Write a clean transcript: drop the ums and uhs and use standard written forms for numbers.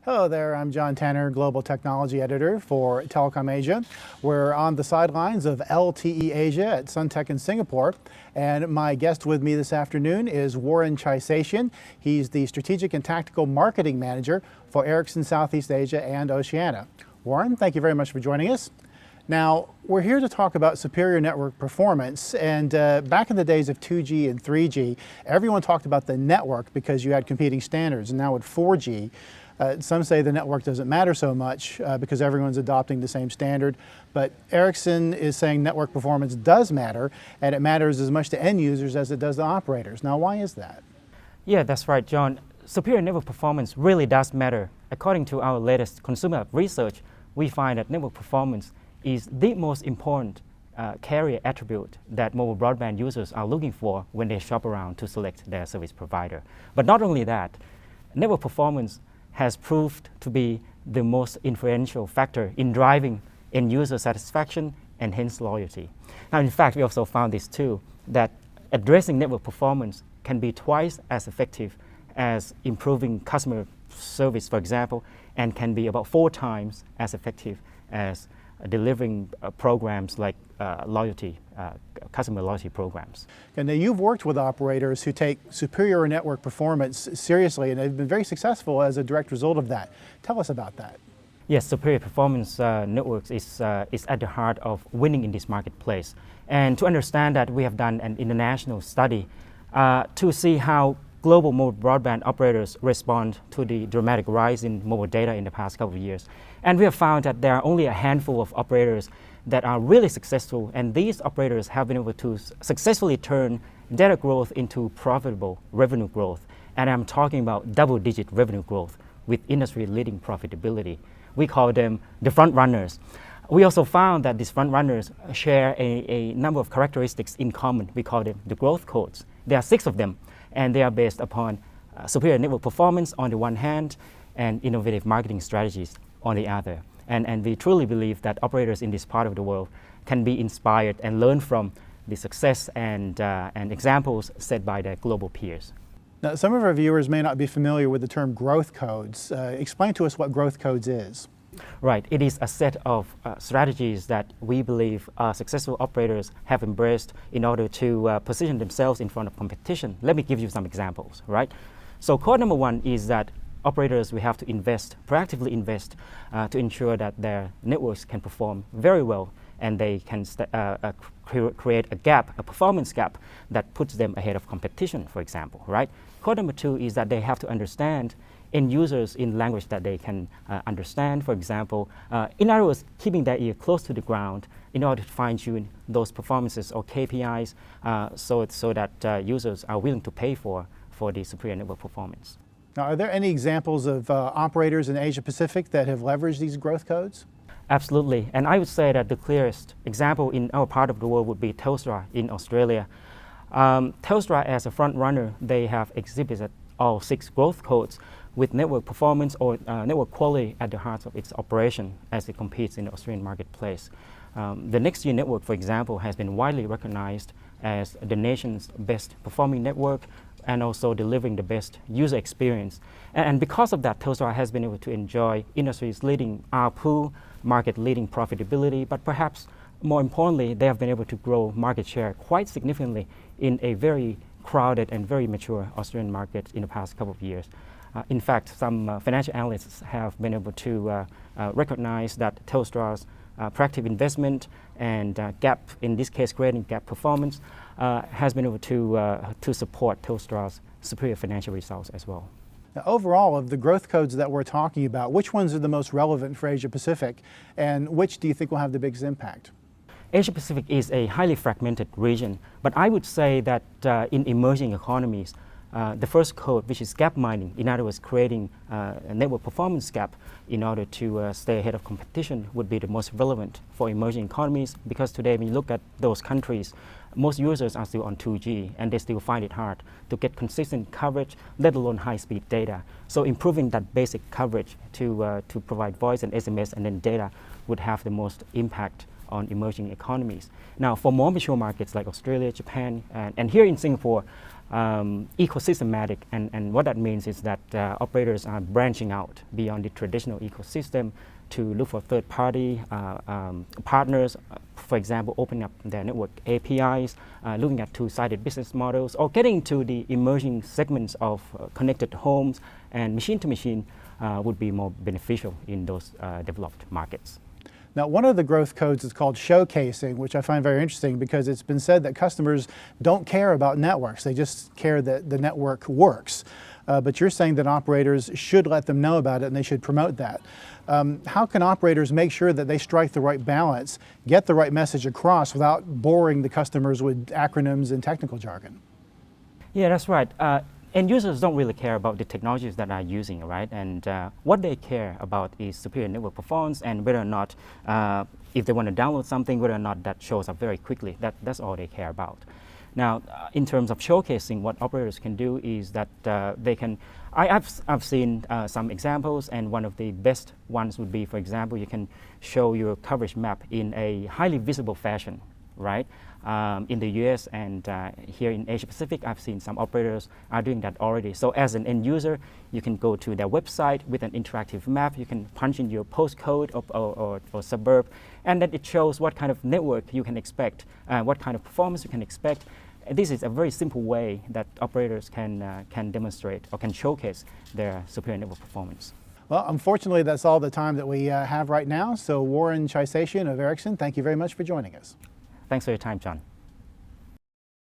Hello there, I'm John Tanner, Global Technology Editor for Telecom Asia. We're on the sidelines of LTE Asia at Suntec in Singapore, and my guest with me this afternoon is Warren Chaisatien. He's the Strategic and Tactical Marketing Manager for Ericsson Southeast Asia and Oceana. Warren, thank you very much for joining us. Now, we're here to talk about superior network performance, and back in the days of 2G and 3G, everyone talked about the network because you had competing standards, and now with 4G, some say the network doesn't matter so much because everyone's adopting the same standard, but Ericsson is saying network performance does matter, and it matters as much to end users as it does to operators. Now, why is that? Yeah, that's right, John. Superior network performance really does matter. According to our latest consumer research, we find that network performance is the most important carrier attribute that mobile broadband users are looking for when they shop around to select their service provider. But not only that, network performance has proved to be the most influential factor in driving end user satisfaction and hence loyalty. Now, in fact, we also found this too, that addressing network performance can be twice as effective as improving customer service, for example, and can be about 4 times as effective as delivering programs like customer loyalty programs. And now you've worked with operators who take superior network performance seriously, and they've been very successful as a direct result of that. Tell us about that. Yes, superior performance networks is at the heart of winning in this marketplace. And to understand that, we have done an international study to see how global mobile broadband operators respond to the dramatic rise in mobile data in the past couple of years. And we have found that there are only a handful of operators that are really successful, and these operators have been able to successfully turn data growth into profitable revenue growth. And I'm talking about double-digit revenue growth with industry-leading profitability. We call them the front runners. We also found that these front runners share a number of characteristics in common. We call them the growth codes. There are 6 of them, and they are based upon superior network performance on the one hand and innovative marketing strategies on the other. And we truly believe that operators in this part of the world can be inspired and learn from the success and examples set by their global peers. Now, some of our viewers may not be familiar with the term growth codes. Explain to us what growth codes is. Right, it is a set of strategies that we believe successful operators have embraced in order to position themselves in front of competition. Let me give you some examples, right? So code number 1 is that operators will have to proactively invest to ensure that their networks can perform very well, and they can create a performance gap that puts them ahead of competition, for example, right? Code number 2 is that they have to understand end users in language that they can understand, for example. In other words, keeping their ear close to the ground in order to fine-tune those performances or KPIs so that users are willing to pay for the superior network performance. Now, are there any examples of operators in Asia Pacific that have leveraged these growth codes? Absolutely, and I would say that the clearest example in our part of the world would be Telstra in Australia. Telstra, as a front runner, they have exhibited all 6 growth codes with network performance or network quality at the heart of its operation as it competes in the Australian marketplace. The Next-Gen network, for example, has been widely recognized as the nation's best performing network and also delivering the best user experience. And because of that, Telstra has been able to enjoy industry's leading ARPU, market-leading profitability, but perhaps more importantly, they have been able to grow market share quite significantly in a very crowded and very mature Australian market in the past couple of years. In fact, some financial analysts have been able to recognize that Telstra's proactive investment and gap, in this case creating gap performance, has been able to support Telstra's superior financial results as well. Now, overall, of the growth codes that we're talking about, which ones are the most relevant for Asia Pacific, and which do you think will have the biggest impact? Asia Pacific is a highly fragmented region, but I would say that in emerging economies, the first code, which is gap mining, in other words, creating a network performance gap in order to stay ahead of competition, would be the most relevant for emerging economies, because today when you look at those countries, most users are still on 2G and they still find it hard to get consistent coverage, let alone high-speed data. So improving that basic coverage to provide voice and SMS and then data would have the most impact on emerging economies. Now, for more mature markets like Australia, Japan, and here in Singapore, ecosystematic, and what that means is that operators are branching out beyond the traditional ecosystem to look for third-party partners, for example, opening up their network APIs, looking at two-sided business models, or getting to the emerging segments of connected homes and machine-to-machine would be more beneficial in those developed markets. Now, one of the growth codes is called showcasing, which I find very interesting because it's been said that customers don't care about networks. They just care that the network works. But you're saying that operators should let them know about it and they should promote that. How can operators make sure that they strike the right balance, get the right message across without boring the customers with acronyms and technical jargon? Yeah, that's right. End users don't really care about the technologies that are using, right? And what they care about is superior network performance and whether or not, if they want to download something, whether or not that shows up very quickly. That's all they care about. Now, in terms of showcasing, what operators can do is that they can, I've seen some examples, and one of the best ones would be, for example, you can show your coverage map in a highly visible fashion, right? In the US and here in Asia Pacific, I've seen some operators are doing that already. So as an end user, you can go to their website with an interactive map. You can punch in your postcode or suburb, and then it shows what kind of network you can expect, what kind of performance you can expect. And this is a very simple way that operators can demonstrate or can showcase their superior network performance. Well, unfortunately, that's all the time that we have right now. So Warren Chaisatien of Ericsson, thank you very much for joining us. Thanks for your time, John.